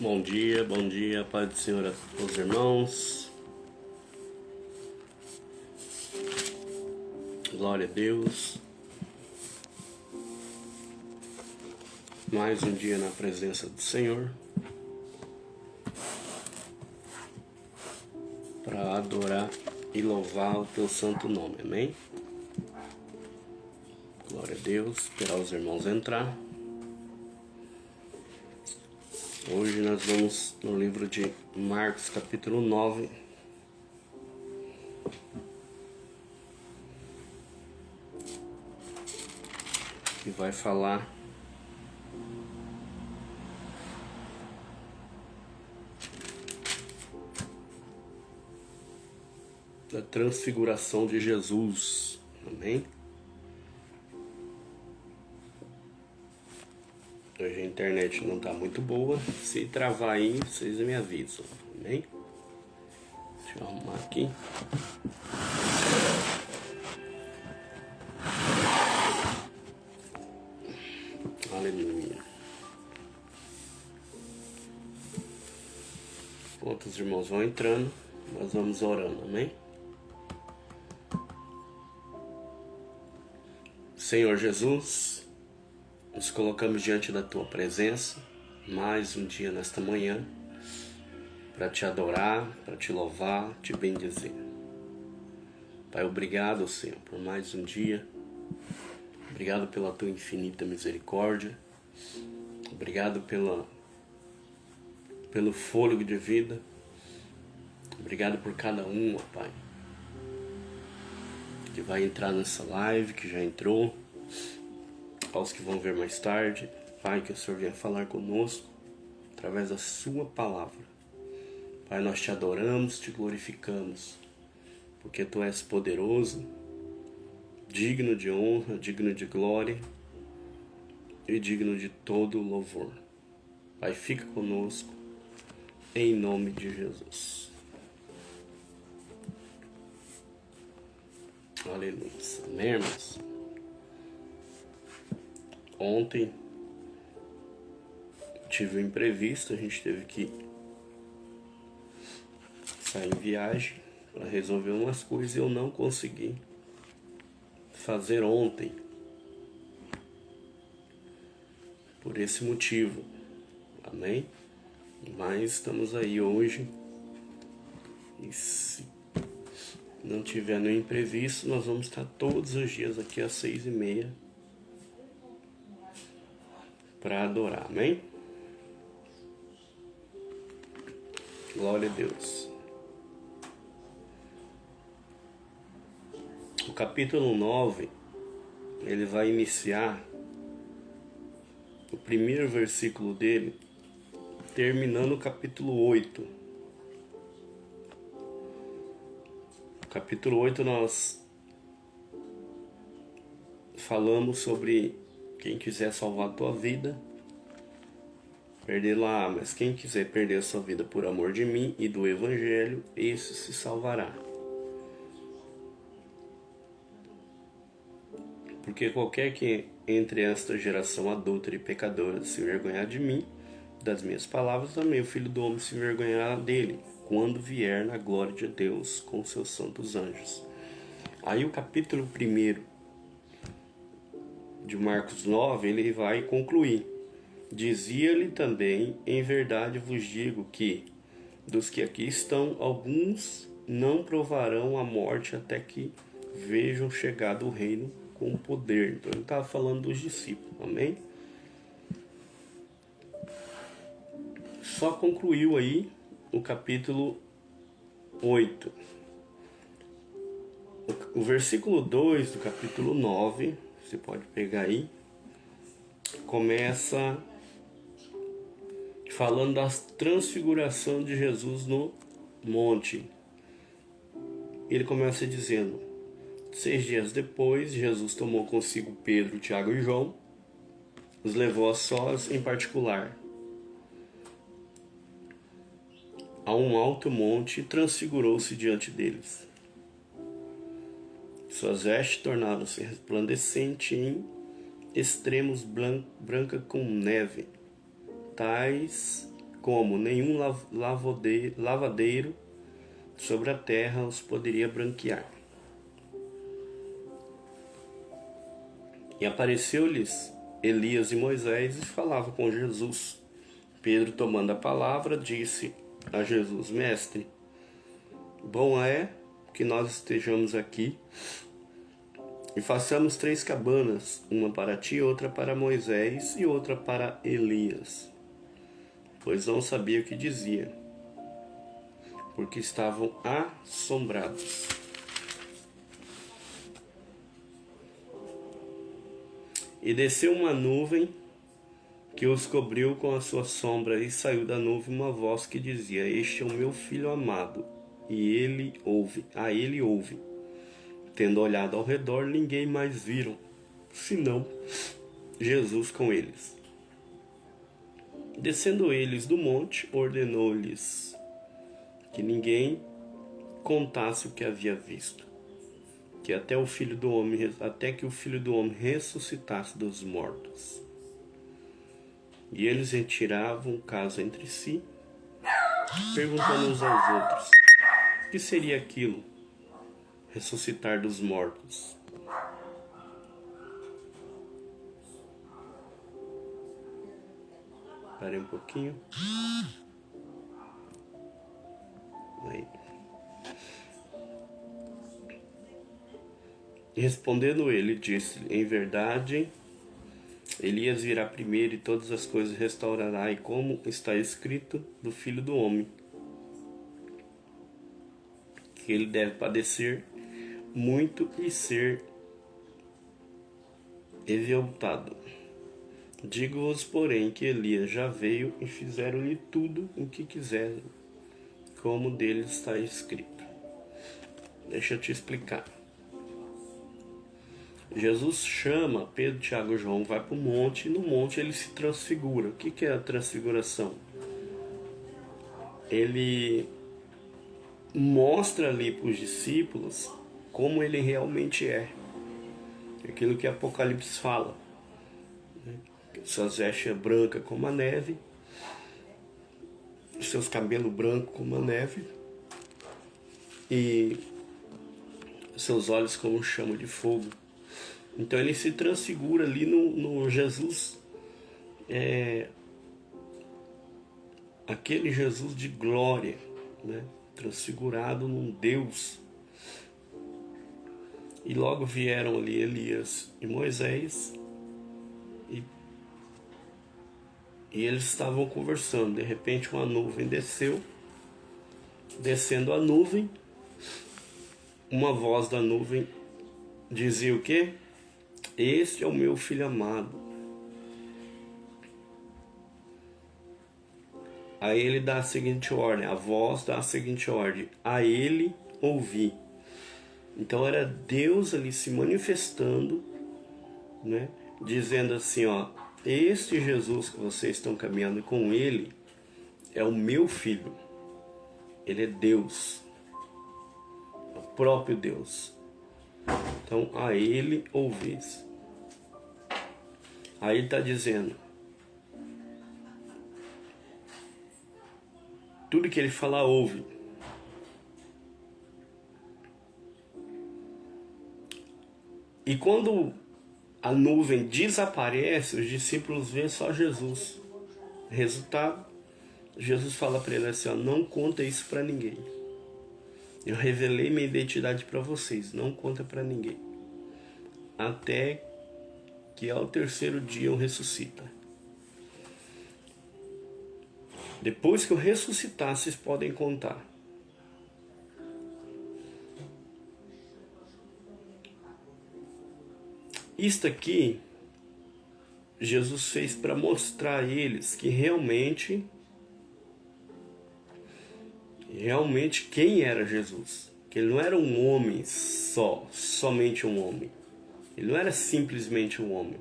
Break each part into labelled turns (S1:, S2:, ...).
S1: Bom dia, Pai do Senhor a todos os irmãos. Glória a Deus. Mais um dia na presença do Senhor para adorar e louvar o Teu santo nome, amém? Glória a Deus, esperar os irmãos entrar. Hoje nós vamos no livro de Marcos, capítulo 9. Que vai falar da transfiguração de Jesus, amém? Hoje a internet não está muito boa. Se travar aí, vocês me avisam, amém? Deixa eu arrumar aqui. Aleluia. Enquanto os irmãos vão entrando, nós vamos orando, amém? Senhor Jesus, nos colocamos diante da Tua presença, mais um dia nesta manhã, para Te adorar, para Te louvar, Te bendizer. Pai, obrigado, Senhor, por mais um dia. Obrigado pela Tua infinita misericórdia. Obrigado pelo fôlego de vida. Obrigado por cada um, ó Pai, que vai entrar nessa live, que já entrou, aos que vão ver mais tarde. Pai, que o Senhor venha falar conosco através da Sua palavra. Pai, nós Te adoramos, Te glorificamos, porque Tu és poderoso, digno de honra, digno de glória e digno de todo louvor. Pai, fica conosco, em nome de Jesus. Aleluia. Amém, irmãos? Ontem tive um imprevisto, a gente teve que sair em viagem para resolver umas coisas e eu não consegui fazer ontem. Por esse motivo, amém? Mas estamos aí hoje e se não tiver nenhum imprevisto, nós vamos estar todos os dias aqui às 6:30 para adorar, amém? Glória a Deus. O capítulo 9, ele vai iniciar o primeiro versículo dele, terminando o capítulo 8. No capítulo 8 nós falamos sobre quem quiser salvar a tua vida, perder lá, mas quem quiser perder a sua vida por amor de mim e do Evangelho, esse se salvará. Porque qualquer que entre esta geração adúltera e pecadora se envergonhar de mim, das minhas palavras, também o Filho do Homem se envergonhará dele, quando vier na glória de Deus com seus santos anjos. Aí o capítulo 1 de Marcos 9, ele vai concluir. Dizia-lhe também, em verdade vos digo que, dos que aqui estão, alguns não provarão a morte até que vejam chegado o reino com poder. Então ele estava falando dos discípulos, amém? Só concluiu aí o capítulo 8. O versículo 2 do capítulo 9, você pode pegar aí, começa falando da transfiguração de Jesus no monte. Ele começa dizendo: 6 dias depois, Jesus tomou consigo Pedro, Tiago e João, os levou a sós em particular a um alto monte e transfigurou-se diante deles. Suas vestes tornaram-se resplandecentes em extremos branca como neve, tais como nenhum lavadeiro sobre a terra os poderia branquear. E apareceu-lhes Elias e Moisés e falava com Jesus. Pedro, tomando a palavra, disse a Jesus: Mestre, bom é que nós estejamos aqui e façamos 3 cabanas, uma para ti, outra para Moisés e outra para Elias. Pois não sabia o que dizia, porque estavam assombrados. E desceu uma nuvem que os cobriu com a sua sombra, e saiu da nuvem uma voz que dizia: Este é o meu filho amado, e a ele ouve. Tendo olhado ao redor, ninguém mais viram, senão Jesus com eles. Descendo eles do monte, ordenou-lhes que ninguém contasse o que havia visto, que até que o Filho do Homem ressuscitasse dos mortos. E eles retiravam o caso entre si, perguntando uns aos outros: o que seria aquilo, ressuscitar dos mortos? Parei um pouquinho. Aí. E respondendo ele, disse: em verdade, Elias virá primeiro e todas as coisas restaurará, e como está escrito do Filho do Homem, que ele deve padecer muito e ser exaltado. Digo-vos, porém, que Elias já veio e fizeram-lhe tudo o que quiseram, como dele está escrito. Deixa eu te explicar. Jesus chama Pedro, Tiago e João, vai para o monte, e no monte ele se transfigura. O que é a transfiguração? Ele mostra ali para os discípulos como ele realmente é. Aquilo que Apocalipse fala. Suas vestes brancas como a neve, seus cabelos brancos como a neve, e seus olhos como chama de fogo. Então ele se transfigura ali no Jesus, aquele Jesus de glória, né? Transfigurado num Deus. E logo vieram ali Elias e Moisés, e eles estavam conversando. De repente uma nuvem desceu. Descendo a nuvem, uma voz da nuvem dizia o quê? Este é o meu filho amado. Aí ele dá a seguinte ordem, a voz dá a seguinte ordem: a ele ouvi. Então era Deus ali se manifestando, né? Dizendo assim, ó: este Jesus que vocês estão caminhando com ele é o meu filho. Ele é Deus, é o próprio Deus. Então a ele ouvis. Aí ele está dizendo: tudo que ele falar, ouve. E quando a nuvem desaparece, os discípulos veem só Jesus. Resultado, Jesus fala para ele assim, ó: não conta isso para ninguém. Eu revelei minha identidade para vocês, não conta para ninguém. Até que ao 3º dia eu ressuscita. Depois que eu ressuscitar, vocês podem contar. Isto aqui, Jesus fez para mostrar a eles que realmente quem era Jesus. Que ele não era um homem somente um homem. Ele não era simplesmente um homem.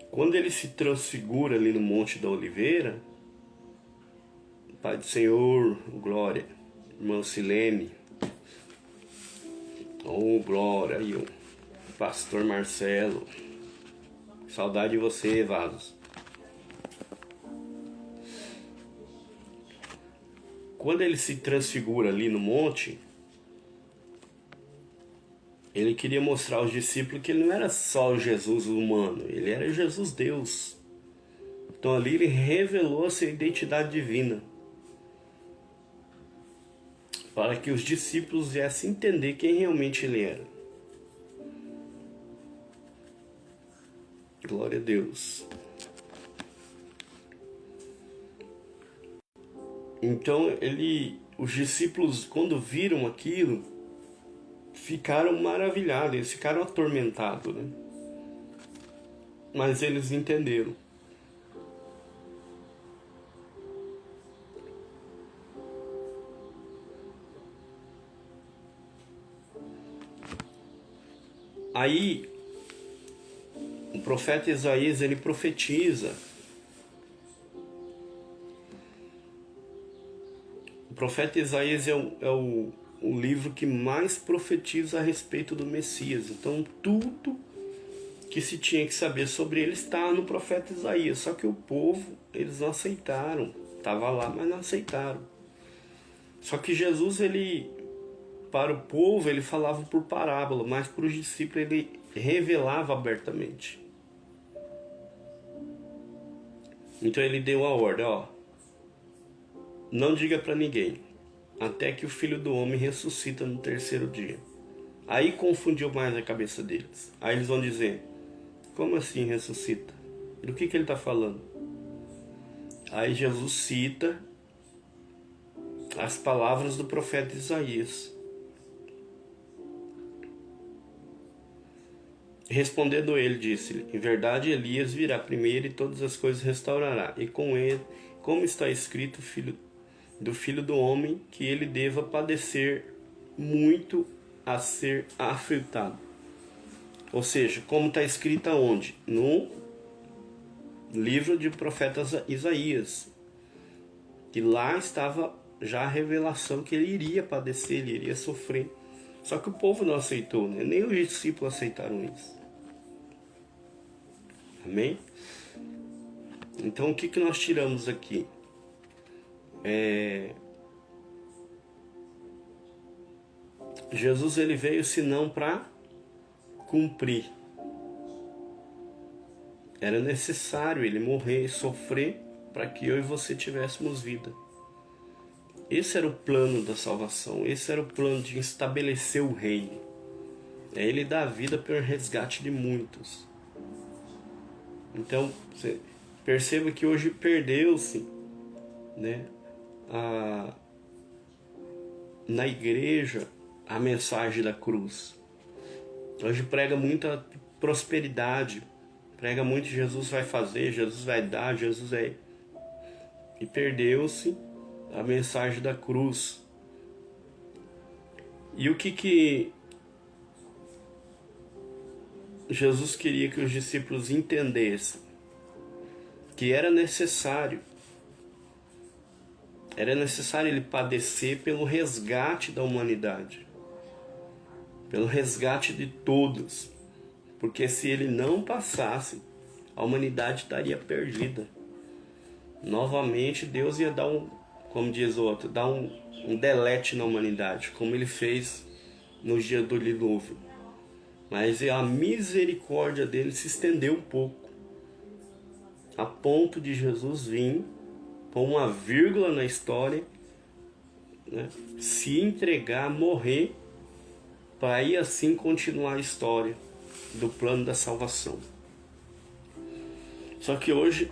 S1: Quando ele se transfigura ali no Monte da Oliveira, Pai do Senhor, glória, irmão Silene, oh glória, aí o pastor Marcelo, saudade de você, Vasos. quando ele se transfigura ali no monte, ele queria mostrar aos discípulos que ele não era só o Jesus humano, ele era Jesus Deus. Então ali ele revelou a sua identidade divina, para que os discípulos viessem entender quem realmente ele era. Glória a Deus. Então os discípulos, quando viram aquilo, ficaram maravilhados, eles ficaram atormentados, né? Mas eles entenderam. Aí, o profeta Isaías, ele profetiza. O profeta Isaías é o livro que mais profetiza a respeito do Messias. Então, tudo que se tinha que saber sobre ele está no profeta Isaías. Só que o povo, eles não aceitaram. Estava lá, mas não aceitaram. Só que Jesus, para o povo, ele falava por parábola, mas para os discípulos ele revelava abertamente. Então ele deu a ordem, não diga para ninguém, até que o Filho do Homem ressuscita no terceiro dia. Aí confundiu mais a cabeça deles. Aí eles vão dizer, como assim ressuscita? Do que ele está falando? Aí Jesus cita as palavras do profeta Isaías. Respondendo ele, disse-lhe, em verdade Elias virá primeiro e todas as coisas restaurará. E com ele, como está escrito, do Filho do Homem, que ele deva padecer muito a ser afrontado. Ou seja, como está escrito aonde? No livro de profeta Isaías. E lá estava já a revelação que ele iria padecer, ele iria sofrer. Só que o povo não aceitou, né? Nem os discípulos aceitaram isso. Amém? Então o que nós tiramos aqui? Jesus ele veio senão para cumprir. Era necessário ele morrer e sofrer para que eu e você tivéssemos vida. Esse era o plano da salvação, esse era o plano de estabelecer o reino. É ele dar a vida pelo resgate de muitos. Então, você perceba que hoje perdeu-se, né, na igreja a mensagem da cruz. Hoje prega muita prosperidade, prega muito Jesus vai fazer, Jesus vai dar, Jesus é... E perdeu-se a mensagem da cruz. E o que Jesus queria que os discípulos entendessem? Que era necessário ele padecer pelo resgate da humanidade, pelo resgate de todos, porque se ele não passasse, a humanidade estaria perdida. Novamente Deus ia dar como diz o outro, dar um delete na humanidade, como ele fez nos dias do dilúvio. Mas a misericórdia dele se estendeu um pouco, a ponto de Jesus vir, pôr uma vírgula na história, né, se entregar, morrer, para aí assim continuar a história do plano da salvação. Só que hoje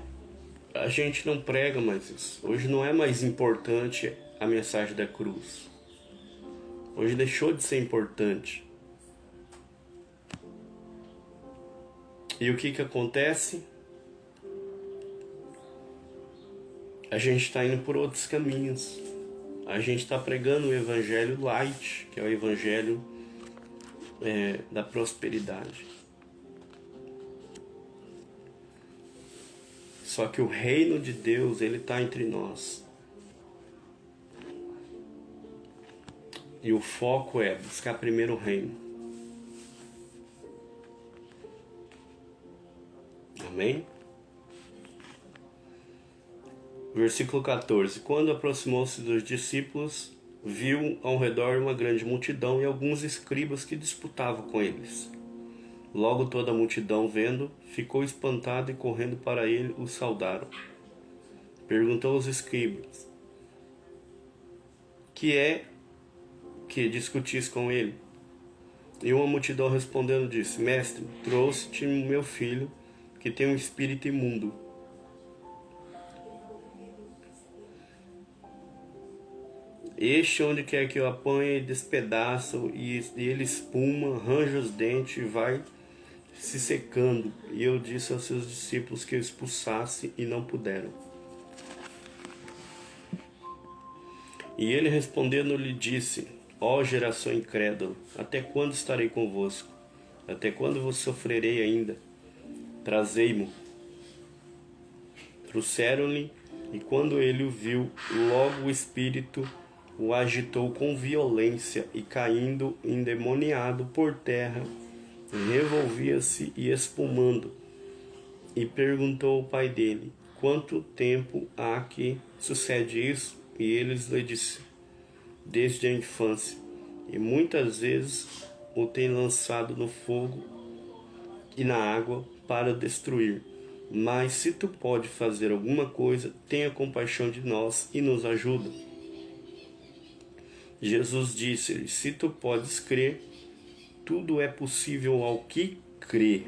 S1: a gente não prega mais isso. Hoje não é mais importante a mensagem da cruz. Hoje deixou de ser importante. E o que acontece? A gente está indo por outros caminhos. A gente está pregando o evangelho light, que é o evangelho da prosperidade. Só que o reino de Deus, ele está entre nós. E o foco é buscar primeiro o reino. Amém? Versículo 14. Quando aproximou-se dos discípulos, viu ao redor uma grande multidão e alguns escribas que disputavam com eles. Logo toda a multidão, vendo, ficou espantada e correndo para ele, o saudaram. Perguntou aos escribas: que é que discutis com ele? E uma multidão respondendo disse: Mestre, trouxe-te meu filho, que tem um espírito imundo. Este, onde quer que eu apanhe, despedaça, e ele espuma, arranja os dentes e vai se secando. E eu disse aos seus discípulos que eu expulsasse, e não puderam. E ele respondendo lhe disse: Ó geração incrédula, até quando estarei convosco? Até quando vos sofrerei ainda? Trazei-mo. Trouxeram-lhe, e quando ele o viu, logo o espírito o agitou com violência, e caindo endemoniado por terra, revolvia-se e espumando. E perguntou ao pai dele: Quanto tempo há que sucede isso? E eles lhe disseram: Desde a infância, e muitas vezes o tem lançado no fogo e na água para destruir. Mas se tu pode fazer alguma coisa, tenha compaixão de nós e nos ajuda. Jesus disse-lhe: Se tu podes crer, tudo é possível ao que crê.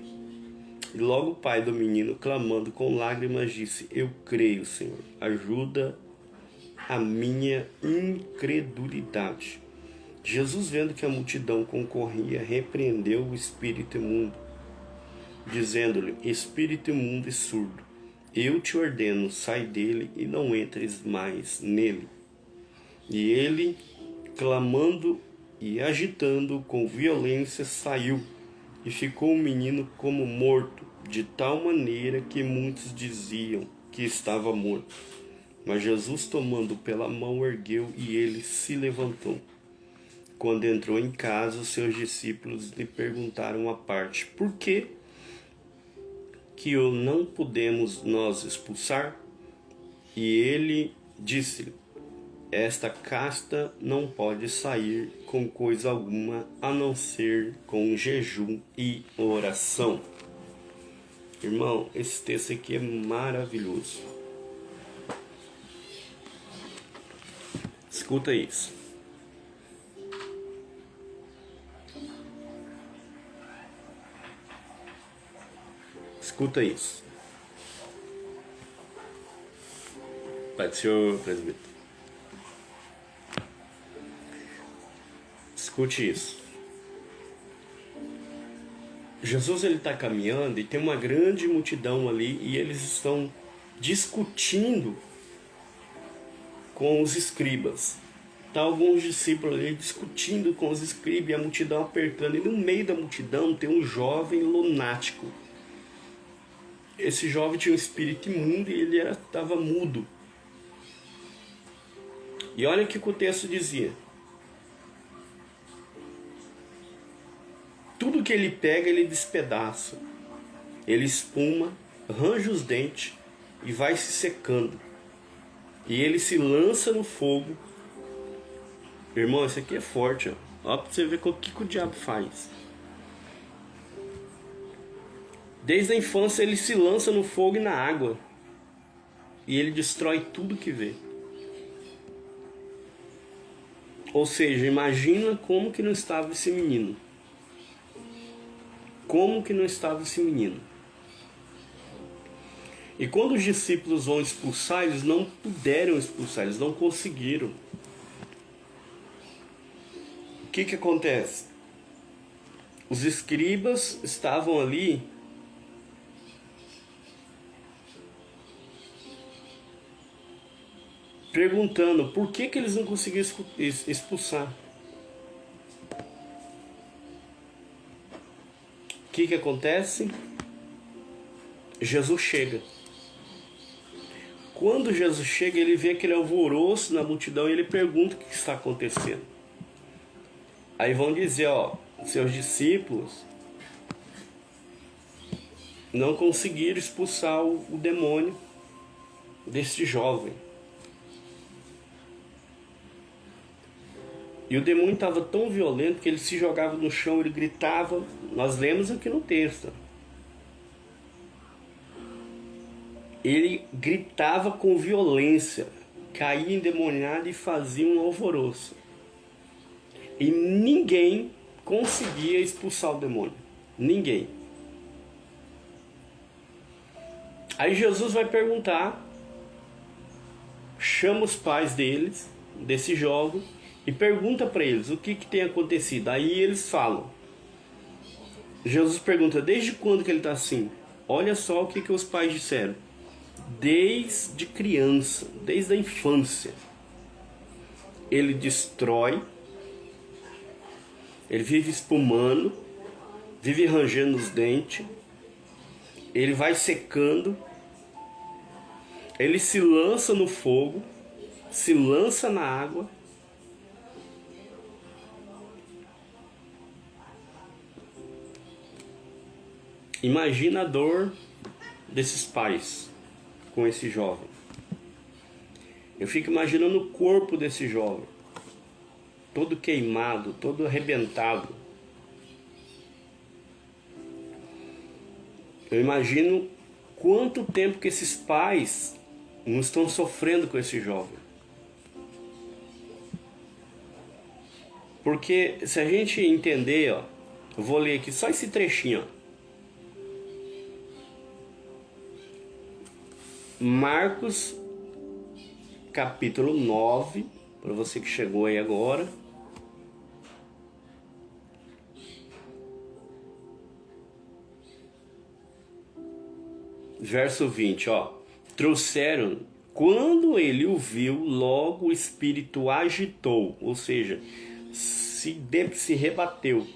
S1: E logo o pai do menino, clamando com lágrimas, disse: Eu creio, Senhor, ajuda a minha incredulidade. Jesus, vendo que a multidão concorria, repreendeu o espírito imundo, dizendo-lhe: Espírito imundo e surdo, eu te ordeno, sai dele e não entres mais nele. E ele, clamando e agitando com violência, saiu, e ficou o menino como morto, de tal maneira que muitos diziam que estava morto. Mas Jesus, tomando pela mão, ergueu, e ele se levantou. Quando entrou em casa, os seus discípulos lhe perguntaram à parte: Por que o não podemos nós expulsar? E ele disse-lhe: Esta casta não pode sair com coisa alguma, a não ser com jejum e oração. Irmão, esse texto aqui é maravilhoso. Escuta isso. Escuta isso. Pai do Senhor, presbítero. Escute isso. Jesus, ele está caminhando e tem uma grande multidão ali, e eles estão discutindo com os escribas. Tá alguns discípulos ali discutindo com os escribas, e a multidão apertando, e no meio da multidão tem um jovem lunático. Esse jovem tinha um espírito imundo e ele estava mudo. E olha o que o texto dizia: tudo que ele pega, ele despedaça, ele espuma, arranja os dentes e vai se secando. E ele se lança no fogo. Irmão, isso aqui é forte, ó. Ó, pra você ver o que o diabo faz. Desde a infância ele se lança no fogo e na água, e ele destrói tudo que vê. Ou seja, imagina como que não estava esse menino. Como que não estava esse menino? E quando os discípulos vão expulsar, eles não puderam expulsar, eles não conseguiram. O que acontece? Os escribas estavam ali perguntando por que eles não conseguiam expulsar. O que acontece? Jesus chega. Quando Jesus chega, ele vê aquele alvoroço na multidão e ele pergunta o que está acontecendo. Aí vão dizer, ó, seus discípulos não conseguiram expulsar o demônio, deste jovem. E o demônio estava tão violento que ele se jogava no chão, ele gritava. Nós lemos aqui no texto. Ele gritava com violência, caía endemoniado e fazia um alvoroço. E ninguém conseguia expulsar o demônio. Ninguém. Aí Jesus vai perguntar, chama os pais desse jovem, e pergunta para eles o que tem acontecido. Aí eles falam. Jesus pergunta, desde quando que ele está assim? Olha só o que os pais disseram. Desde criança, desde a infância. Ele destrói, ele vive espumando, vive rangendo os dentes, ele vai secando, ele se lança no fogo, se lança na água. Imagina a dor desses pais com esse jovem. Eu fico imaginando o corpo desse jovem, todo queimado, todo arrebentado. Eu imagino quanto tempo que esses pais não estão sofrendo com esse jovem. Porque se a gente entender, ó, eu vou ler aqui só esse trechinho, ó. Marcos, capítulo 9, para você que chegou aí agora. Verso 20, ó. Trouxeram, quando ele o viu, logo o espírito agitou, ou seja, se rebateu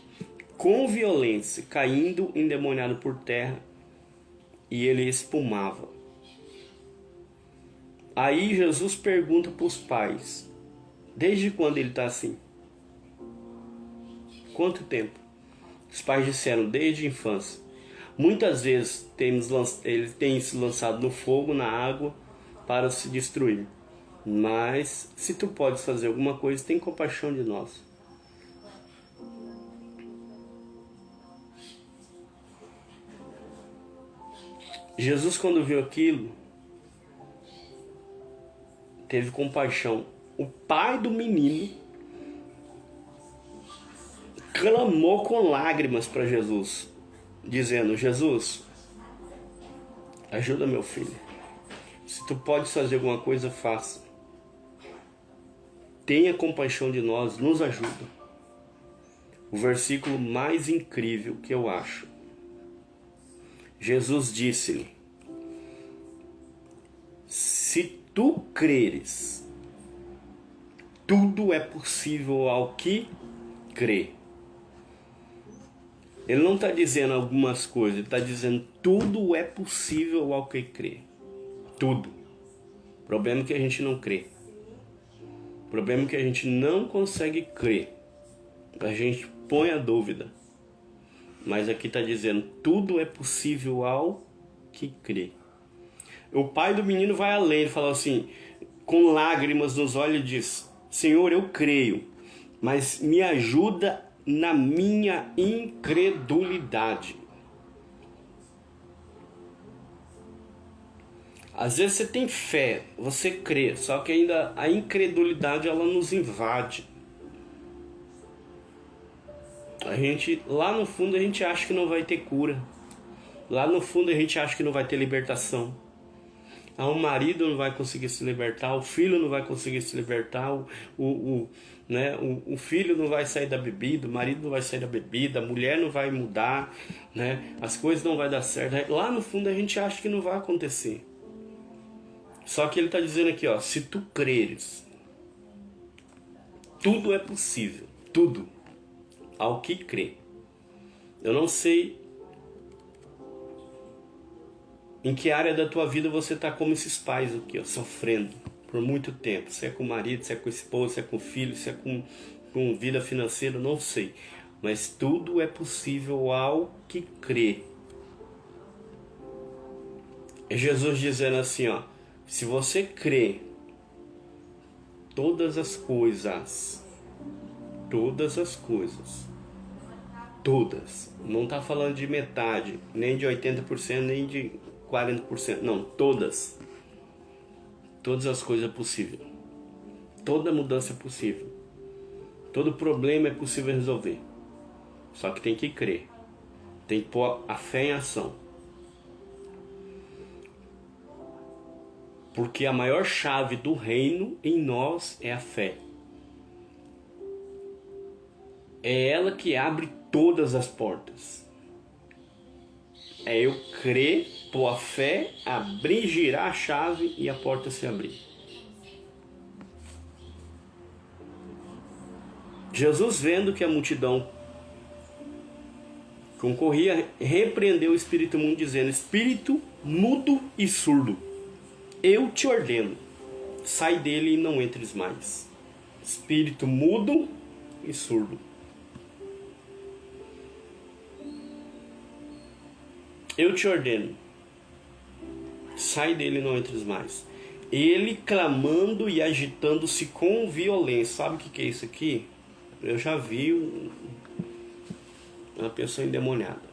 S1: com violência, caindo endemoniado por terra, e ele espumava. Aí Jesus pergunta para os pais, desde quando ele está assim? Quanto tempo? Os pais disseram, desde a infância. Muitas vezes ele tem se lançado no fogo, na água, para se destruir. Mas, se tu podes fazer alguma coisa, tem compaixão de nós. Jesus, quando viu aquilo, teve compaixão. O pai do menino clamou com lágrimas para Jesus, dizendo, Jesus, ajuda meu filho. Se tu podes fazer alguma coisa, faça. Tenha compaixão de nós, nos ajuda. O versículo mais incrível que eu acho. Jesus disse-lhe, se tu creres, tudo é possível ao que crê. Ele não está dizendo algumas coisas, ele está dizendo tudo é possível ao que crê. Tudo. O problema é que a gente não crê. O problema é que a gente não consegue crer. A gente põe a dúvida. Mas aqui está dizendo tudo é possível ao que crê. O pai do menino vai além, ele fala assim, com lágrimas nos olhos, diz, Senhor, eu creio, mas me ajuda na minha incredulidade. Às vezes você tem fé, você crê, só que ainda a incredulidade ela nos invade. Lá no fundo a gente acha que não vai ter cura. Lá no fundo a gente acha que não vai ter libertação. O marido não vai conseguir se libertar, o filho não vai conseguir se libertar, o filho não vai sair da bebida, o marido não vai sair da bebida, a mulher não vai mudar, né? As coisas não vai dar certo. Lá no fundo a gente acha que não vai acontecer. Só que ele está dizendo aqui, ó, se tu creres, tudo é possível, tudo, ao que crê. Eu não sei em que área da tua vida você está como esses pais aqui, ó, sofrendo por muito tempo. Se é com o marido, se é com a esposa, se é com o filho, se é com vida financeira, não sei. Mas tudo é possível ao que crê. É Jesus dizendo assim, ó, Se você crê, todas as coisas, não está falando de metade, nem de 80%, nem de 40%, não, todas as coisas é possível, toda mudança é possível, todo problema é possível resolver, só que tem que crer, tem que pôr a fé em ação, porque a maior chave do reino em nós é a fé. É ela que abre todas as portas. É eu crer, pôr a fé, abrir, girar a chave e a porta se abrir. Jesus, vendo que a multidão concorria, repreendeu o espírito imundo, dizendo: espírito mudo e surdo, eu te ordeno, sai dele e não entres mais. Espírito mudo e surdo. Eu te ordeno, sai dele e não entres mais. Ele clamando e agitando-se com violência. Sabe o que é isso aqui? Eu já vi uma pessoa endemoniada.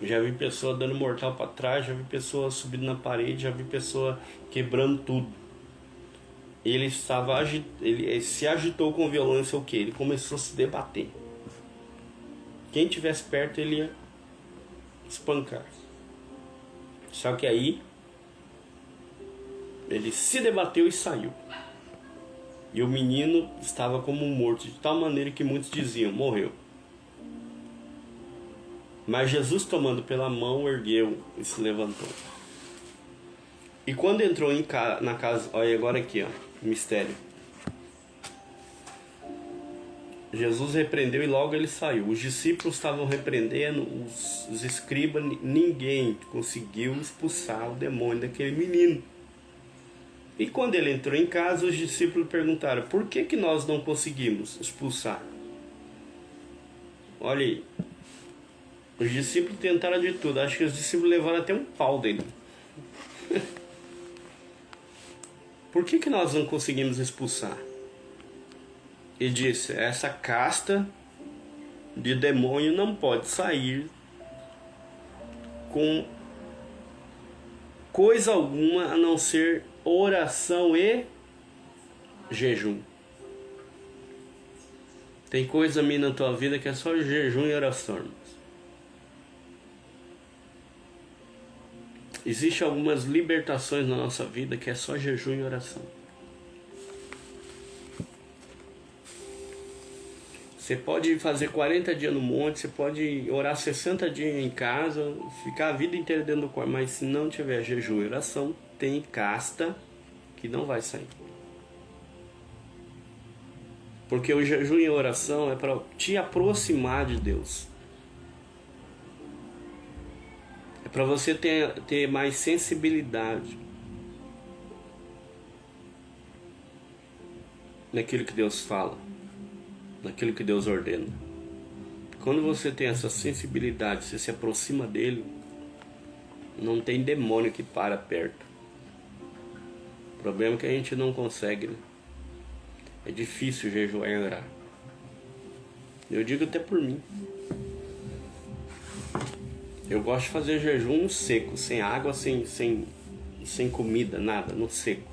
S1: Já vi pessoa dando mortal para trás, já vi pessoa subindo na parede, já vi pessoa quebrando tudo. Ele se agitou com violência, o quê? Ele começou a se debater. Quem estivesse perto, ele ia espancar. Só que aí ele se debateu e saiu. E o menino estava como morto, de tal maneira que muitos diziam: morreu. Mas Jesus, tomando pela mão, ergueu e se levantou. E quando entrou na casa, olha agora aqui, ó, mistério. Jesus repreendeu e logo ele saiu. Os discípulos estavam repreendendo, os escribas, ninguém conseguiu expulsar o demônio daquele menino. E quando ele entrou em casa, os discípulos perguntaram: por que nós não conseguimos expulsar? Olha aí. Os discípulos tentaram de tudo. Acho que os discípulos levaram até um pau dele. Por que nós não conseguimos expulsar? E disse: essa casta de demônio não pode sair com coisa alguma a não ser oração e jejum. Tem coisa minha na tua vida que é só jejum e oração, irmãos. Existem algumas libertações na nossa vida que é só jejum e oração. Você pode fazer 40 dias no monte, você pode orar 60 dias em casa, ficar a vida inteira dentro do quarto, mas se não tiver jejum e oração, tem casta que não vai sair. Porque o jejum e a oração é para te aproximar de Deus. É para você ter mais sensibilidade naquilo que Deus fala, naquilo que Deus ordena. Quando você tem essa sensibilidade, você se aproxima dele, não tem demônio que para perto. O problema é que a gente não consegue, né? É difícil jejuar e orar. Eu digo até por mim. Eu gosto de fazer jejum no seco, sem água, sem comida, nada, no seco.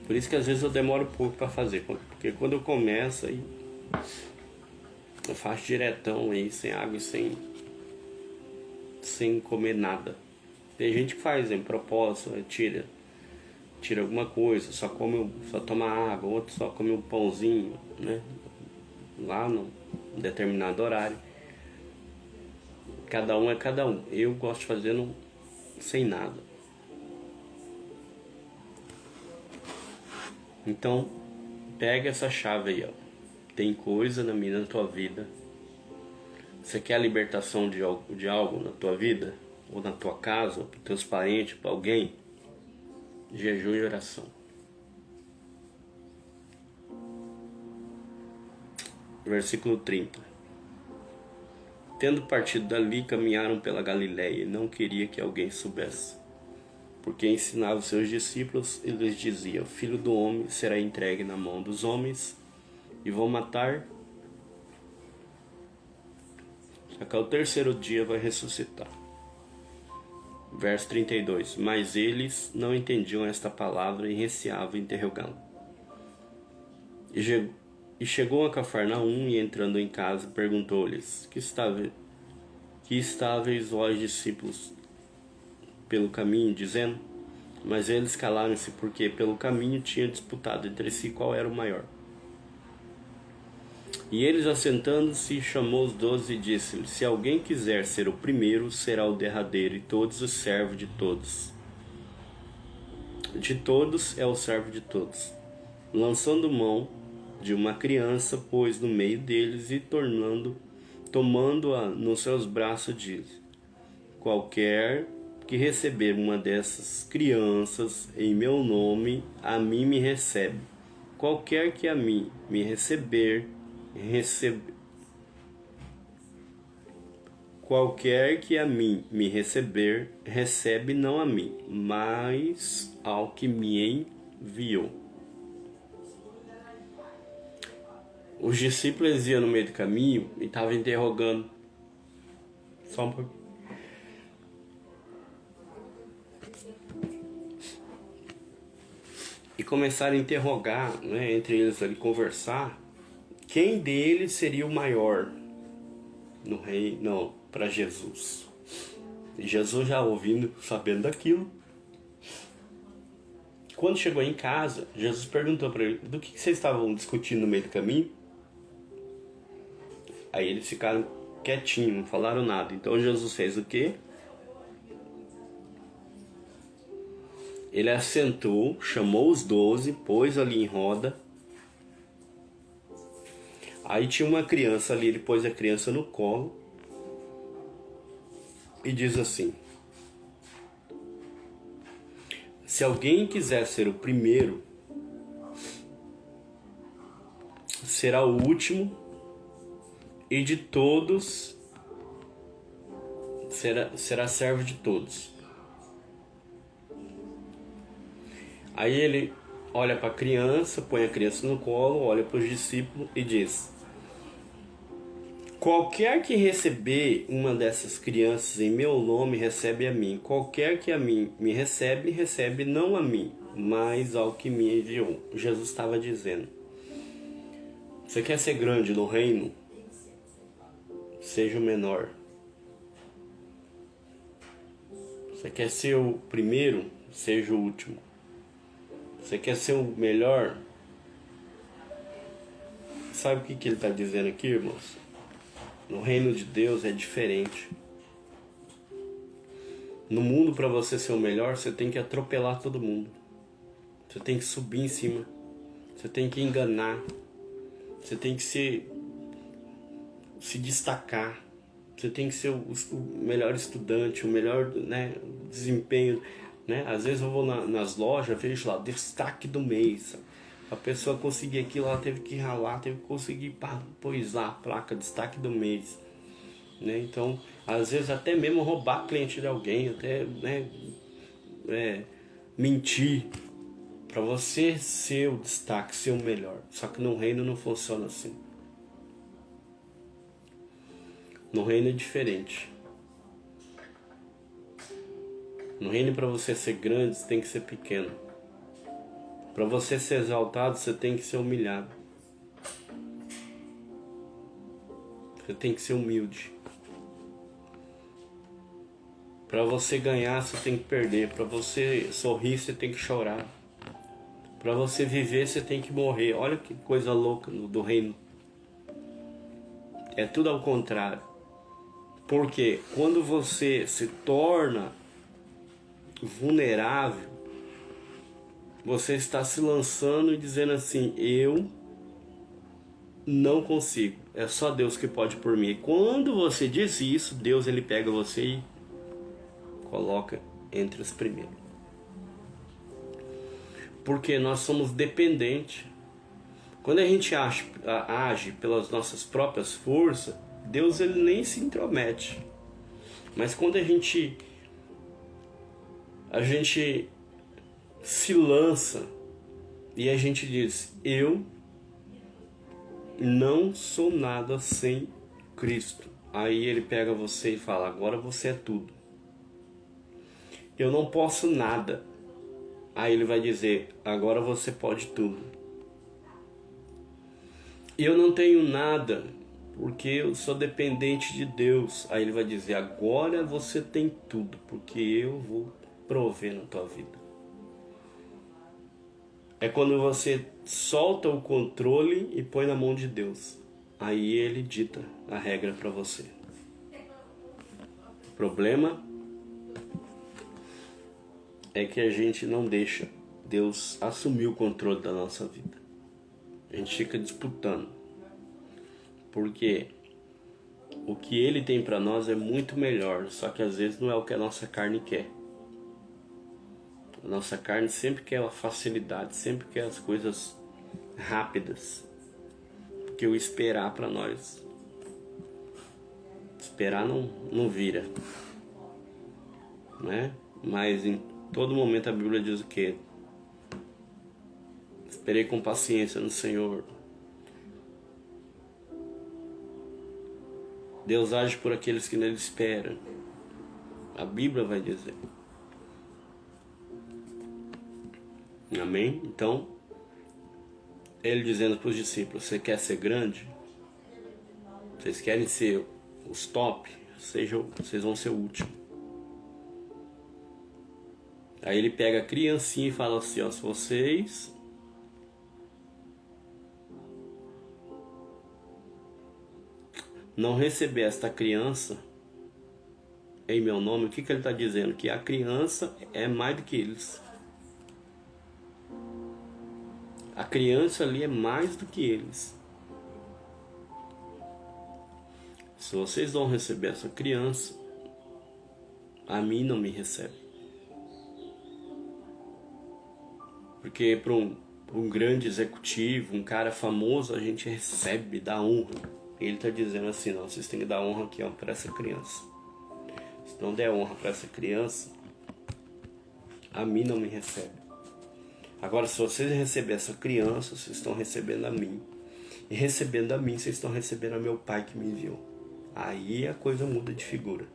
S1: Por isso que às vezes eu demoro um pouco para fazer, porque quando eu começo aí eu faço diretão aí, sem água e sem comer nada. Tem gente que faz em propósito, tira alguma coisa, só toma água, outro só come um pãozinho, né? Lá num determinado horário. Cada um é cada um. Eu gosto de fazer sem nada. Então, pega essa chave aí, ó. Tem coisa na tua vida. Você quer a libertação de algo na tua vida? Ou na tua casa, ou para teus parentes, para alguém? Jejum e oração. Versículo 30. Tendo partido dali, caminharam pela Galiléia, e não queria que alguém soubesse, porque ensinava os seus discípulos e lhes dizia: o Filho do Homem será entregue na mão dos homens e vão matar, só que ao terceiro dia vai ressuscitar. Verso 32. Mas eles não entendiam esta palavra e receavam interrogá-lo. E chegou a Cafarnaum e, entrando em casa, perguntou-lhes: que estáveis vós, discípulos, pelo caminho, dizendo? Mas eles calaram-se, porque pelo caminho tinham disputado entre si qual era o maior. E eles, assentando-se, chamou os 12 e disse-lhes: se alguém quiser ser o primeiro, será o derradeiro, e todos os servos de todos. De todos é o servo de todos. Lançando mão de uma criança, pôs no meio deles e, tomando-a nos seus braços, diz: qualquer que receber uma dessas crianças em meu nome, a mim me recebe. Qualquer que a mim me receber, qualquer que a mim me receber, recebe não a mim, mas ao que me enviou. Os discípulos iam no meio do caminho e estavam interrogando. Só um pouquinho. E começaram a interrogar, né, entre eles ali, conversar, quem deles seria o maior no reino para Jesus. E Jesus, já ouvindo, sabendo daquilo, quando chegou em casa, Jesus perguntou para ele: do que vocês estavam discutindo no meio do caminho? Aí eles ficaram quietinhos, não falaram nada. Então Jesus fez o quê? Ele assentou, chamou os 12, pôs ali em roda. Aí tinha uma criança ali, ele pôs a criança no colo e diz assim: se alguém quiser ser o primeiro, será o último, e de todos será servo de todos. Aí ele olha para a criança, põe a criança no colo, olha para os discípulos e diz: qualquer que receber uma dessas crianças em meu nome, recebe a mim. Qualquer que a mim me recebe, recebe não a mim, mas ao que me enviou. Jesus estava dizendo: você quer ser grande no reino? Seja o menor. Você quer ser o primeiro? Seja o último. Você quer ser o melhor? Sabe o que ele está dizendo aqui, irmãos? No reino de Deus é diferente. No mundo, para você ser o melhor, você tem que atropelar todo mundo. Você tem que subir em cima. Você tem que enganar. Você tem que se destacar. Você tem que ser o melhor estudante, o melhor, né, desempenho. Né? Às vezes eu vou nas lojas, vejo lá, destaque do mês. A pessoa conseguir aquilo, ela teve que ralar, teve que conseguir pôs lá a placa, destaque do mês. Né? Então, às vezes até mesmo roubar cliente de alguém, até, né, mentir, para você ser o destaque, ser o melhor. Só que no reino não funciona assim. No reino é diferente. No reino, para você ser grande, você tem que ser pequeno. Para você ser exaltado, você tem que ser humilhado. Você tem que ser humilde. Para você ganhar, você tem que perder. Para você sorrir, você tem que chorar. Para você viver, você tem que morrer. Olha que coisa louca do reino. É tudo ao contrário. Porque quando você se torna vulnerável, você está se lançando e dizendo assim: eu não consigo, é só Deus que pode por mim. E quando você diz isso, Deus, ele pega você e coloca entre os primeiros. Porque nós somos dependentes. Quando a gente age pelas nossas próprias forças, Deus, ele nem se intromete. Mas quando a gente a gente se lança e a gente diz: eu não sou nada sem Cristo. Aí ele pega você e fala: agora você é tudo. Eu não posso nada. Aí ele vai dizer: agora você pode tudo. Eu não tenho nada porque eu sou dependente de Deus. Aí ele vai dizer: agora você tem tudo, porque eu vou prover na tua vida. É quando você solta o controle e põe na mão de Deus. Aí ele dita a regra para você. O problema é que a gente não deixa Deus assumir o controle da nossa vida. A gente fica disputando. Porque o que ele tem para nós é muito melhor, só que às vezes não é o que a nossa carne quer. A nossa carne sempre quer a facilidade, sempre quer as coisas rápidas. Porque o esperar para nós, esperar não vira, né? Mas em todo momento a Bíblia diz o quê? Esperei com paciência no Senhor. Deus age por aqueles que nele esperam. A Bíblia vai dizer. Amém? Então, ele dizendo para os discípulos: você quer ser grande? Vocês querem ser os top? Vocês vão ser o último. Aí ele pega a criancinha e fala assim: ó, se vocês não receber esta criança em meu nome, o que ele está dizendo? Que a criança é mais do que eles. A criança ali é mais do que eles. Se vocês não receber essa criança, a mim não me recebe. Porque para um grande executivo, um cara famoso, a gente recebe, dá honra. Ele está dizendo assim: não, vocês têm que dar honra aqui para essa criança. Se não der honra para essa criança, a mim não me recebe. Agora, se vocês receberem essa criança, vocês estão recebendo a mim. E recebendo a mim, vocês estão recebendo a meu Pai que me enviou. Aí a coisa muda de figura.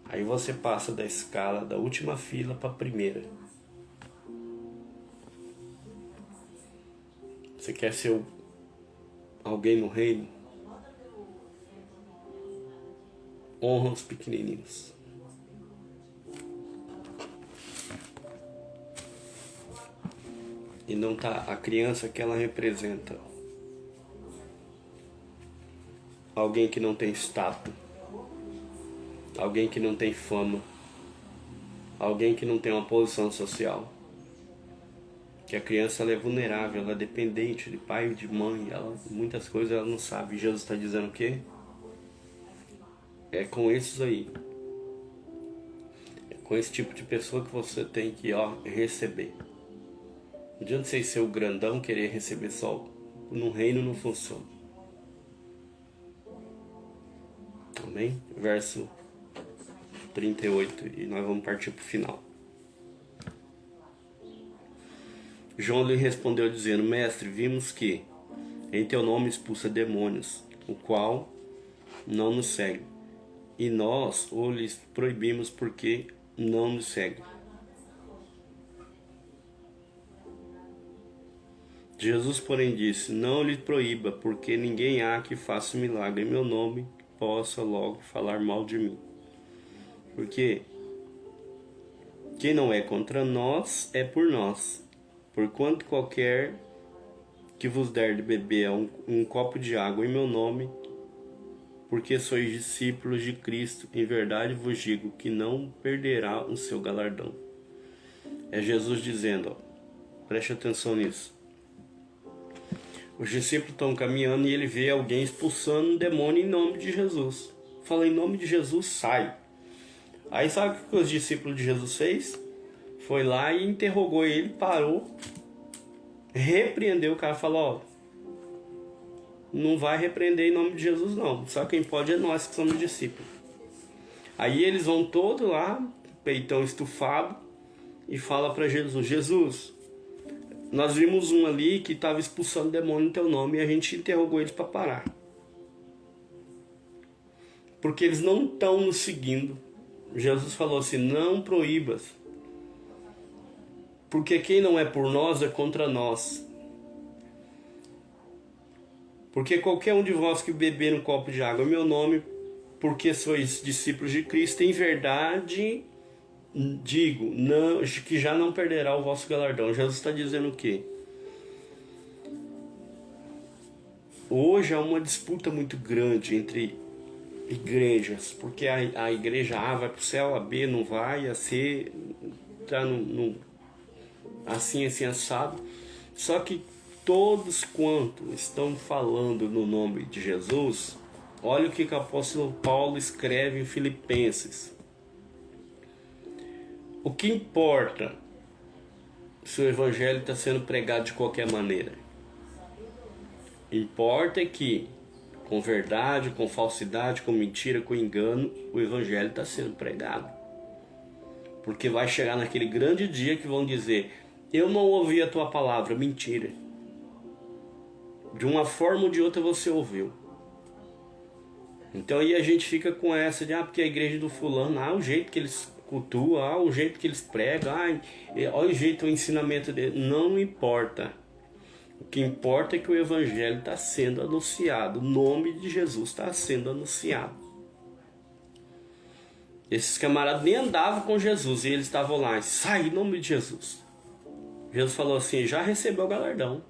S1: Aí você passa da escala da última fila para a primeira. Você quer ser alguém no reino? Honra os pequenininhos. E não tá a criança que ela representa. Alguém que não tem status. Alguém que não tem fama. Alguém que não tem uma posição social. Que a criança ela é vulnerável, ela é dependente de pai e de mãe. Muitas coisas ela não sabe. Jesus está dizendo o quê? É com esses aí. É com esse tipo de pessoa que você tem que receber. Não adianta você ser o grandão, querer receber só. No reino não funciona. Amém? Verso 38. E nós vamos partir para o final. João lhe respondeu dizendo: Mestre, vimos que em teu nome expulsa demônios, o qual não nos segue. E nós o lhes proibimos porque não nos segue. Jesus, porém, disse: não lhe proíba, porque ninguém há que faça milagre em meu nome possa logo falar mal de mim. Porque quem não é contra nós é por nós. Porquanto qualquer que vos der de beber um copo de água em meu nome, porque sois discípulos de Cristo, em verdade vos digo que não perderá o seu galardão. É Jesus dizendo, preste atenção nisso. Os discípulos estão caminhando e ele vê alguém expulsando um demônio em nome de Jesus. Fala, em nome de Jesus, sai. Aí sabe o que os discípulos de Jesus fez? Foi lá e interrogou ele, parou, repreendeu o cara, falou, não vai repreender em nome de Jesus não, só quem pode é nós que somos discípulos. Aí eles vão todos lá, peitão estufado, e fala para Jesus: Jesus, nós vimos um ali que estava expulsando demônio em teu nome e a gente interrogou eles para parar. Porque eles não estão nos seguindo. Jesus falou assim: não proíbas. Porque quem não é por nós é contra nós. Porque qualquer um de vós que beber um copo de água em meu nome, porque sois discípulos de Cristo, em verdade digo, não, que já não perderá o vosso galardão. Jesus está dizendo o quê? Hoje há uma disputa muito grande entre igrejas, porque a igreja A vai para o céu, a B não vai, a C está assim assado. Só que todos quantos estão falando no nome de Jesus, olha o que o apóstolo Paulo escreve em Filipenses. O que importa se o evangelho está sendo pregado de qualquer maneira? Importa é que, com verdade, com falsidade, com mentira, com engano, o evangelho está sendo pregado. Porque vai chegar naquele grande dia que vão dizer: eu não ouvi a tua palavra. Mentira. De uma forma ou de outra você ouviu. Então aí a gente fica com essa de, porque a igreja do fulano, o jeito que eles cultuam, o jeito que eles pregam, olha o jeito, o ensinamento dele. Não importa. O que importa é que o evangelho está sendo anunciado, o nome de Jesus está sendo anunciado. Esses camaradas nem andavam com Jesus e eles estavam lá: sai em nome de Jesus. Jesus falou assim: já recebeu o galardão.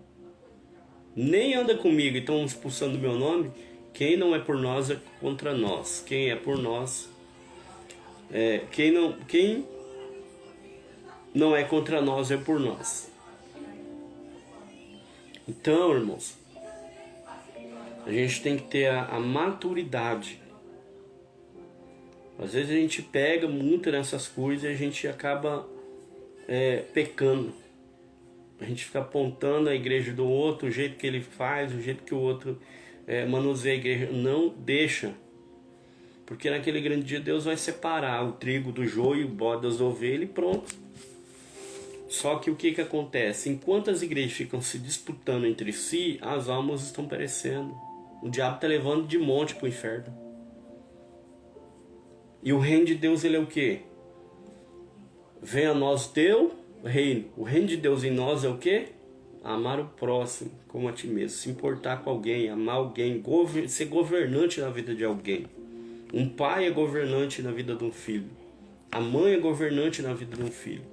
S1: Nem anda comigo e estão expulsando o meu nome. Quem não é por nós é contra nós. Quem é por nós quem não é contra nós é por nós. Então, irmãos, a gente tem que ter a maturidade. Às vezes a gente pega muito nessas coisas e a gente acaba pecando. A gente fica apontando a igreja do outro, o jeito que ele faz, o jeito que o outro manuseia a igreja. Não deixa. Porque naquele grande dia Deus vai separar o trigo do joio, o bode das ovelhas e pronto. Só que o que acontece? Enquanto as igrejas ficam se disputando entre si, as almas estão perecendo. O diabo está levando de monte para o inferno. E o reino de Deus, ele é o quê? Venha a nós teu reino. O reino de Deus em nós é o quê? Amar o próximo como a ti mesmo. Se importar com alguém, amar alguém, ser governante na vida de alguém. Um pai é governante na vida de um filho. A mãe é governante na vida de um filho.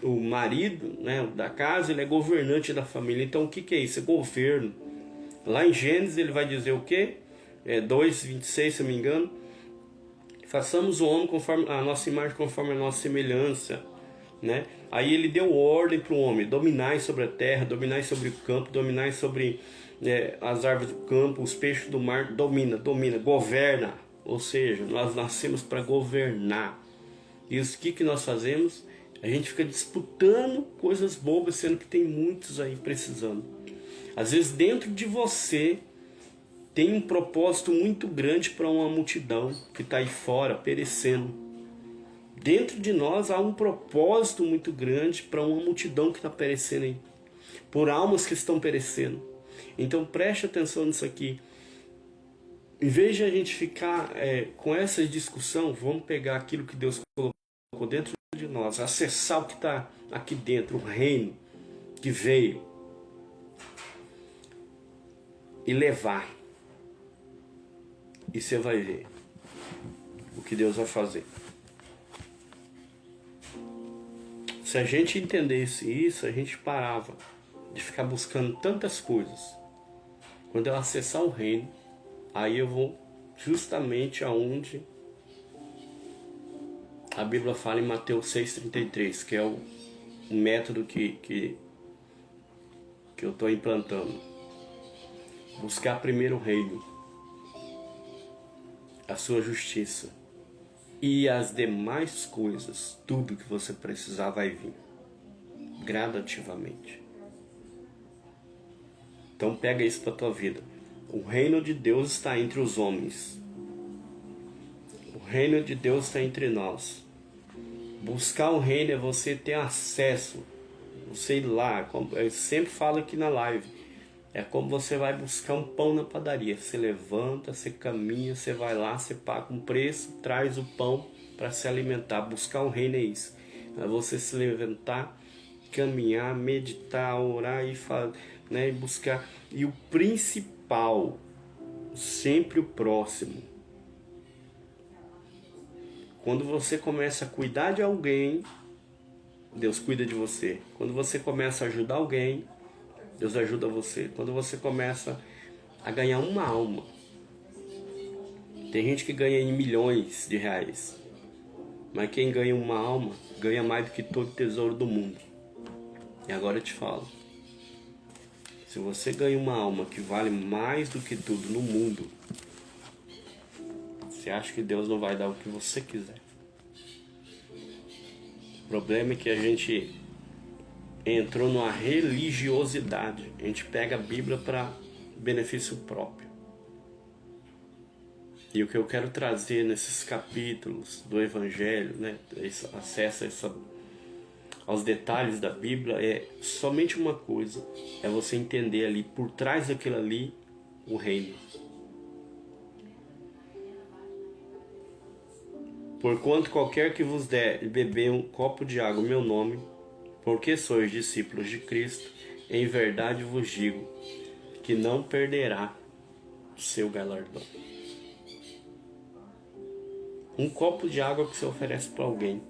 S1: O marido, né, da casa, ele é governante da família. Então o que é isso? É governo. Lá em Gênesis ele vai dizer o quê? 2:26, se eu não me engano. Façamos o homem conforme a nossa imagem, conforme a nossa semelhança, né? Aí ele deu ordem para o homem: dominai sobre a terra, dominai sobre o campo, dominai sobre as árvores do campo, os peixes do mar. Domina, governa. Ou seja, nós nascemos para governar. E o que nós fazemos? A gente fica disputando coisas bobas, sendo que tem muitos aí precisando. Às vezes dentro de você tem um propósito muito grande para uma multidão que está aí fora, perecendo. Dentro de nós há um propósito muito grande para uma multidão que está perecendo aí. Por almas que estão perecendo. Então preste atenção nisso aqui. Em vez de a gente ficar com essa discussão, vamos pegar aquilo que Deus colocou dentro de nós, acessar o que está aqui dentro, o reino que veio, e levar. E você vai ver o que Deus vai fazer. Se a gente entendesse isso, a gente parava de ficar buscando tantas coisas. Quando eu acessar o reino, aí eu vou justamente aonde a Bíblia fala em Mateus 6,33, que é o método que eu estou implantando. Buscar primeiro o reino, a sua justiça, e as demais coisas, tudo que você precisar vai vir gradativamente. Então pega isso para a tua vida. O reino de Deus está entre os homens. O reino de Deus está entre nós. Buscar o reino é você ter acesso, você ir lá, como eu sempre falo aqui na live, é como você vai buscar um pão na padaria. Você levanta, você caminha, você vai lá, você paga um preço, traz o pão para se alimentar. Buscar o reino é isso. É você se levantar, caminhar, meditar, orar e né, e buscar. E o principal, sempre o próximo. Quando você começa a cuidar de alguém, Deus cuida de você. Quando você começa a ajudar alguém, Deus ajuda você. Quando você começa a ganhar uma alma, tem gente que ganha em milhões de reais, mas quem ganha uma alma ganha mais do que todo tesouro do mundo. E agora eu te falo, se você ganha uma alma que vale mais do que tudo no mundo, você acha que Deus não vai dar o que você quiser? O problema é que a gente entrou numa religiosidade. A gente pega a Bíblia para benefício próprio. E o que eu quero trazer nesses capítulos do Evangelho, né, esse acesso aos detalhes da Bíblia, é somente uma coisa: é você entender ali, por trás daquilo ali, o reino. Porquanto qualquer que vos der beber um copo de água em meu nome, porque sois discípulos de Cristo, em verdade vos digo que não perderá o seu galardão. Um copo de água que você oferece para alguém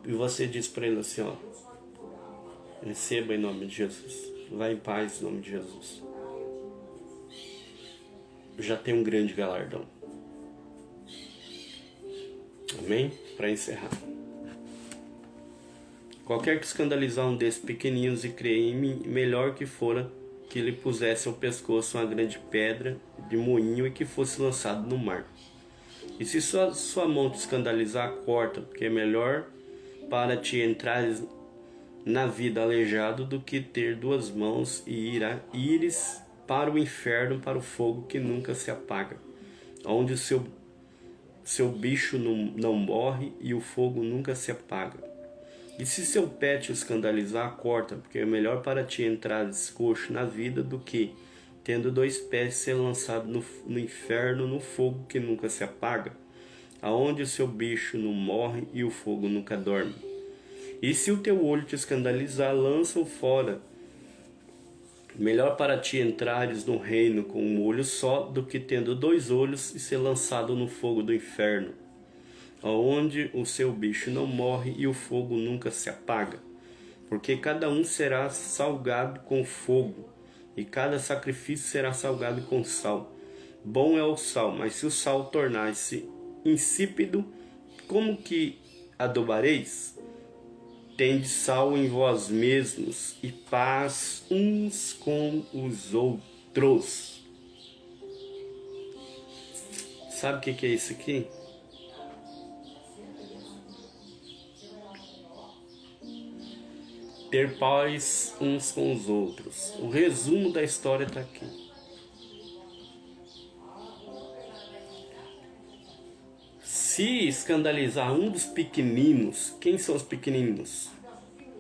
S1: e você diz para ele assim, ó, receba em nome de Jesus, vá em paz em nome de Jesus, já tem um grande galardão. Amém? Para encerrar, qualquer que escandalizar um desses pequeninos e crer em mim, melhor que fora que lhe pusesse ao pescoço uma grande pedra de moinho e que fosse lançado no mar. E se sua mão te escandalizar, corta, porque é melhor para ti entrares na vida aleijado do que ter duas mãos e ires para o inferno, para o fogo que nunca se apaga, onde o seu bicho não morre e o fogo nunca se apaga. E se seu pé te escandalizar, corta, porque é melhor para ti entrares coxo na vida do que, tendo dois pés, ser lançado no inferno, no fogo que nunca se apaga, aonde o seu bicho não morre e o fogo nunca dorme. E se o teu olho te escandalizar, lança-o fora. Melhor para ti entrares no reino com um olho só, do que tendo dois olhos e ser lançado no fogo do inferno, aonde o seu bicho não morre e o fogo nunca se apaga. Porque cada um será salgado com fogo, e cada sacrifício será salgado com sal. Bom é o sal, mas se o sal tornar-se insípido, como que adobareis? Tende sal em vós mesmos e paz uns com os outros. Sabe o que é isso aqui? Ter paz uns com os outros. O resumo da história está aqui. Se escandalizar um dos pequeninos, quem são os pequeninos?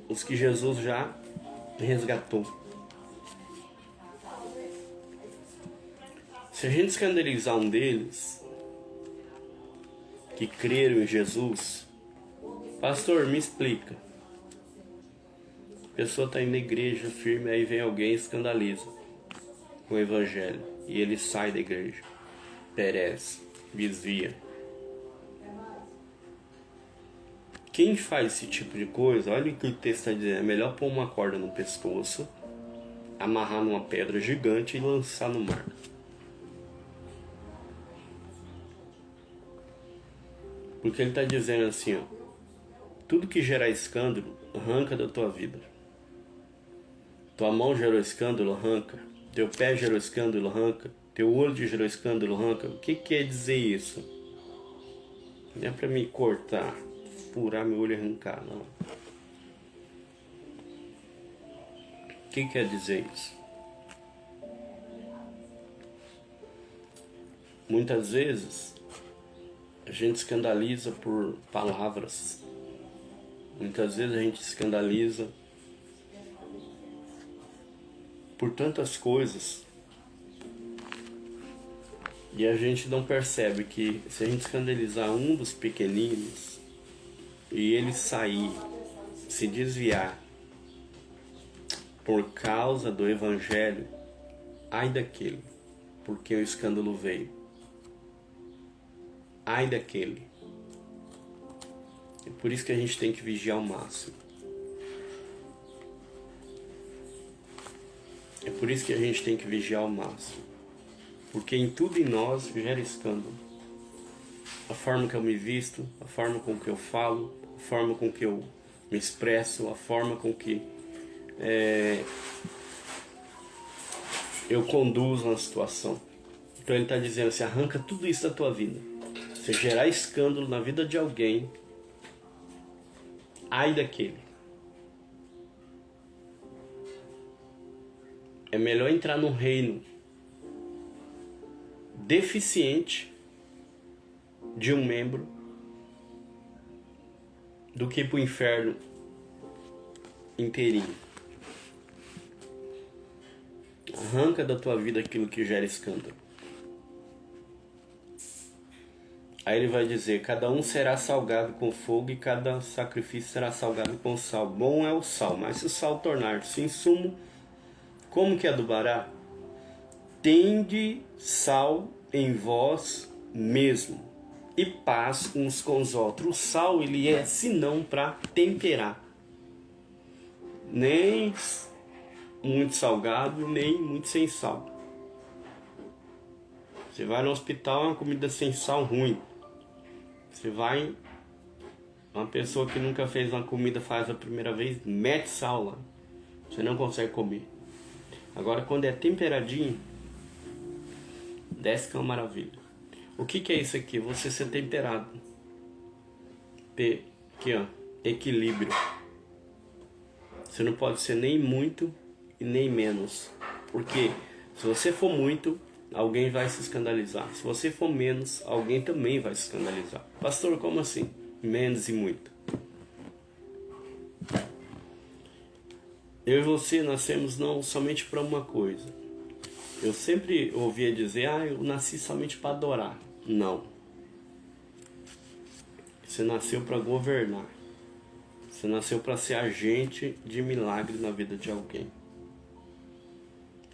S1: Os que Jesus já resgatou. Se a gente escandalizar um deles, que creram em Jesus, pastor, me explica. A pessoa está indo na igreja firme, aí vem alguém e escandaliza com o evangelho, e ele sai da igreja, perece, desvia. Quem faz esse tipo de coisa, olha o que o texto está dizendo, é melhor pôr uma corda no pescoço, amarrar numa pedra gigante e lançar no mar. Porque ele está dizendo assim, ó, tudo que gerar escândalo, arranca da tua vida. Tua mão gerou escândalo, arranca. Teu pé gerou escândalo, arranca. Teu olho gerou escândalo, arranca. O que quer dizer isso? Não é para me cortar, furar meu olho e arrancar, não. O que quer dizer isso? Muitas vezes a gente escandaliza por palavras, Muitas vezes a gente se escandaliza por tantas coisas e a gente não percebe que se a gente escandalizar um dos pequeninos e ele sair, se desviar por causa do evangelho, ai daquele, porque o escândalo veio. Ai daquele. É por isso que a gente tem que vigiar ao máximo. É por isso que a gente tem que vigiar ao máximo. Porque em tudo em nós gera escândalo. A forma que eu me visto, a forma com que eu falo, a forma com que eu me expresso, a forma com que eu conduzo uma situação. Então ele está dizendo assim, arranca tudo isso da tua vida. Se gerar escândalo na vida de alguém, ai daquele. É melhor entrar num reino deficiente de um membro do que ir pro inferno inteirinho. Arranca da tua vida aquilo que gera escândalo. Aí ele vai dizer, cada um será salgado com fogo e cada sacrifício será salgado com sal. Bom é o sal, mas se o sal tornar-se insumo, como que adubará? Tende sal em vós mesmo e paz uns com os outros. O sal, ele é senão para temperar. Nem muito salgado, nem muito sem sal. Você vai no hospital, é uma comida sem sal ruim. Você vai, uma pessoa que nunca fez uma comida, faz a primeira vez, mete sal lá. Você não consegue comer. Agora, quando é temperadinho, desce que é uma maravilha. O que é isso aqui? Você ser temperado. Aqui, ó, equilíbrio. Você não pode ser nem muito e nem menos. Porque se você for muito, alguém vai se escandalizar. Se você for menos, alguém também vai se escandalizar. Pastor, como assim? Menos e muito. Eu e você nascemos não somente para uma coisa. Eu sempre ouvia dizer, eu nasci somente para adorar. Não. Você nasceu para governar. Você nasceu para ser agente de milagre na vida de alguém.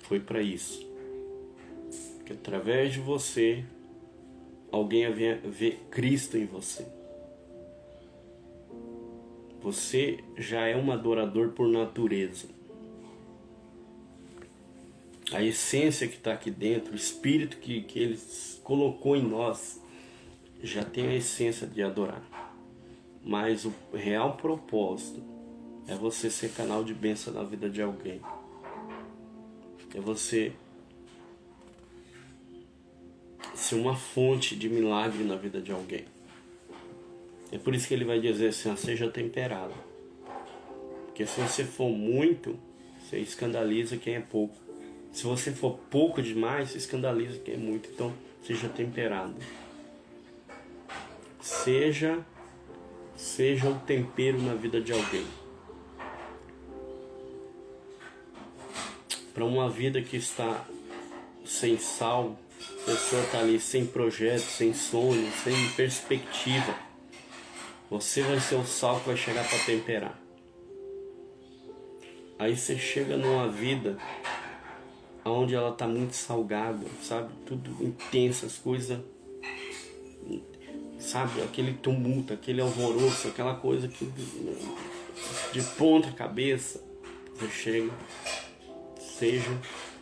S1: Foi para isso. Que através de você, alguém venha ver Cristo em você. Você já é um adorador por natureza. A essência que está aqui dentro, o espírito que Ele colocou em nós, já tem a essência de adorar. Mas o real propósito é você ser canal de bênção na vida de alguém. É você ser uma fonte de milagre na vida de alguém. É por isso que ele vai dizer assim, seja temperado. Porque se você for muito, você escandaliza quem é pouco. Se você for pouco demais, você escandaliza quem é muito. Então, seja temperado. Seja o tempero na vida de alguém. Para uma vida que está sem sal, a pessoa está ali sem projeto, sem sonho, sem perspectiva. Você vai ser o sal que vai chegar para temperar. Aí você chega numa vida onde ela está muito salgada, sabe? Tudo intenso, as coisas, sabe? Aquele tumulto, aquele alvoroço, aquela coisa que de ponta cabeça. Você chega, seja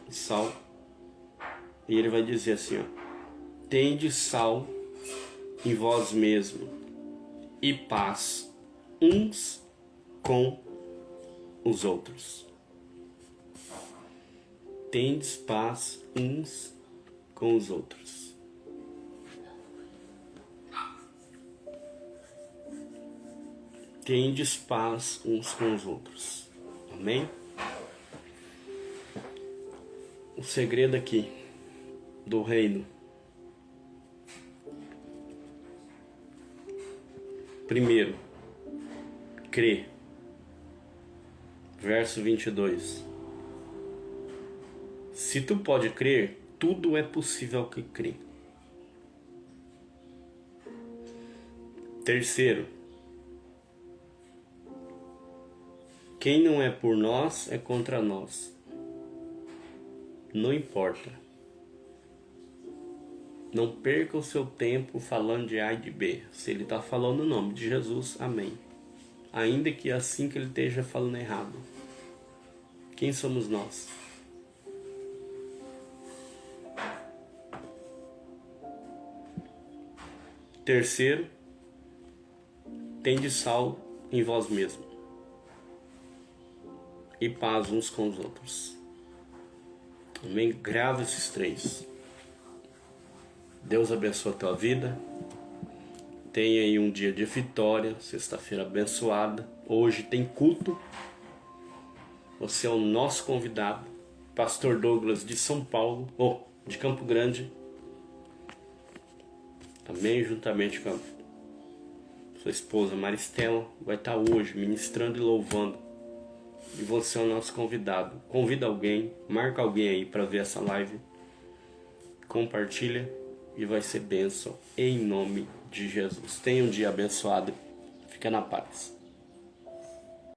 S1: sal. E ele vai dizer assim, ó, tende sal em vós mesmo e paz uns com os outros. Tendes paz uns com os outros. Tendes paz uns com os outros. Amém? O segredo aqui do reino. Primeiro, crê. Verso 22. Se tu pode crer, tudo é possível ao que crê. Terceiro, quem não é por nós é contra nós. Não importa. Não perca o seu tempo falando de A e de B. Se ele está falando o nome de Jesus, amém. Ainda que assim que ele esteja falando errado. Quem somos nós? Terceiro, tende sal em vós mesmo e paz uns com os outros. Amém? Grava esses três. Deus abençoe a tua vida. Tenha aí um dia de vitória, sexta-feira abençoada. Hoje tem culto. Você é o nosso convidado, Pastor Douglas de São Paulo, ou de Campo Grande. Também juntamente com a sua esposa Maristela, vai estar hoje ministrando e louvando. E você é o nosso convidado. Convida alguém, marca alguém aí para ver essa live. Compartilha e vai ser bênção em nome de Jesus. Tenha um dia abençoado. Fica na paz.